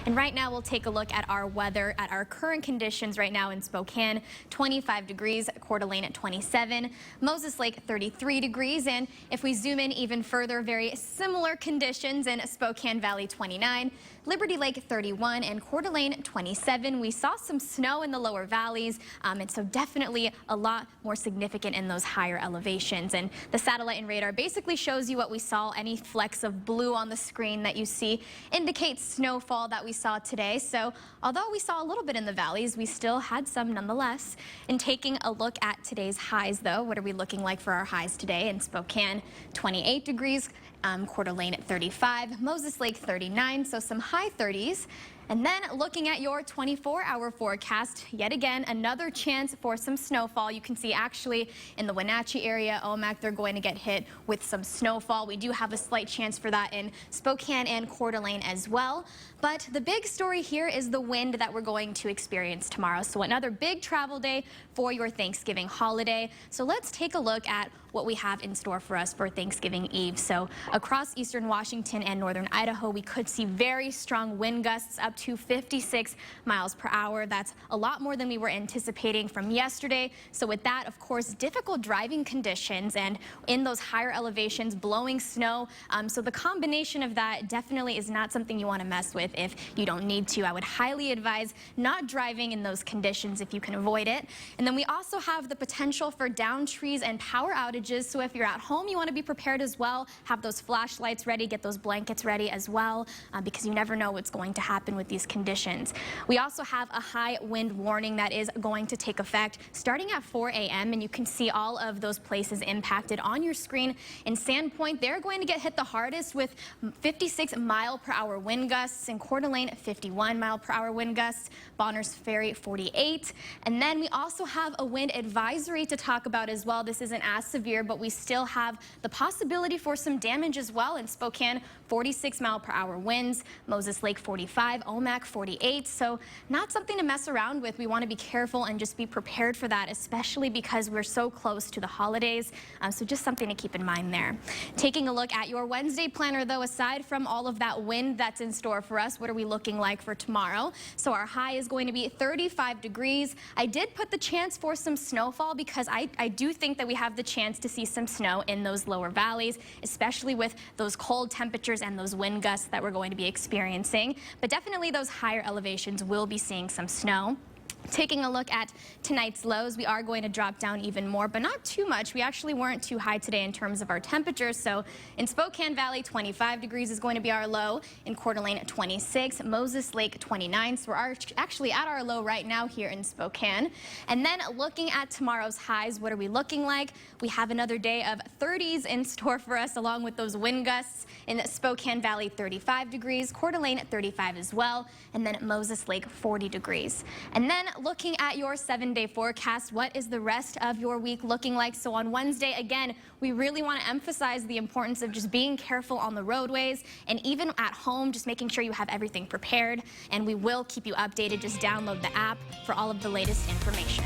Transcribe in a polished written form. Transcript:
And right now we'll take a look at our weather, at our current conditions right now in Spokane. 25 degrees, Coeur d'Alene at 27, Moses Lake 33 degrees. And if we zoom in even further, very similar conditions in Spokane Valley 29, Liberty Lake 31, and Coeur d'Alene 27. We saw some snow in the lower valleys, and so definitely a lot more significant in those higher elevations. And the satellite and radar basically shows you what we saw. Any flecks of blue on the screen that you see indicates snowfall that we saw today. So although we saw a little bit in the valleys, we still had some nonetheless. And taking a look at today's highs, though, what are we looking like for our highs today? In Spokane, 28 degrees, Coeur d'Alene at 35, Moses Lake 39, so some high 30s. And then looking at your 24-hour forecast, yet again, another chance for some snowfall. You can see actually in the Wenatchee area, Omak, they're going to get hit with some snowfall. We do have a slight chance for that in Spokane and Coeur d'Alene as well. But the big story here is the wind that we're going to experience tomorrow. So another big travel day for your Thanksgiving holiday. So let's take a look at what we have in store for us for Thanksgiving Eve. So across eastern Washington and northern Idaho, we could see very strong wind gusts up to 56 miles per hour. That's a lot more than we were anticipating from yesterday. So with that, of course, difficult driving conditions and in those higher elevations, blowing snow. So the combination of that definitely is not something you want to mess with if you don't need to. I would highly advise not driving in those conditions if you can avoid it. And then we also have the potential for downed trees and power outages. So if you're at home, you want to be prepared as well. Have those flashlights ready, get those blankets ready as well, because you never know what's going to happen with these conditions. We also have a high wind warning that is going to take effect starting at 4 a.m. and you can see all of those places impacted on your screen. In Sandpoint, they're going to get hit the hardest with 56 mile per hour wind gusts. In Coeur d'Alene, 51 mile per hour wind gusts. Bonners Ferry, 48. And then we also have a wind advisory to talk about as well. This isn't as severe, but we still have the possibility for some damage as well. In Spokane, 46 mile per hour winds. Moses Lake, 45. Omak, 48. So not something to mess around with. We want to be careful and just be prepared for that, especially because we're so close to the holidays. So just something to keep in mind there. Taking a look at your Wednesday planner, though, aside from all of that wind that's in store for us, what are we looking like for tomorrow? So our high is going to be 35 degrees. I did put the chance for some snowfall because I do think that we have the chance to see some snow in those lower valleys, especially with those cold temperatures and those wind gusts that we're going to be experiencing. But definitely those higher elevations will be seeing some snow. Taking a look at tonight's lows, we are going to drop down even more, but not too much. We actually weren't too high today in terms of our temperatures. So in Spokane Valley, 25 degrees is going to be our low. In Coeur d'Alene, 26. Moses Lake, 29. So we're actually at our low right now here in Spokane. And then looking at tomorrow's highs, what are we looking like? We have another day of 30s in store for us, along with those wind gusts. In Spokane Valley, 35 degrees. Coeur d'Alene, 35 as well. And then Moses Lake, 40 degrees. And then looking at your 7-day forecast, what is the rest of your week looking like? So on Wednesday, again, we really want to emphasize the importance of just being careful on the roadways and even at home, just making sure you have everything prepared. And we will keep you updated. Just download the app for all of the latest information.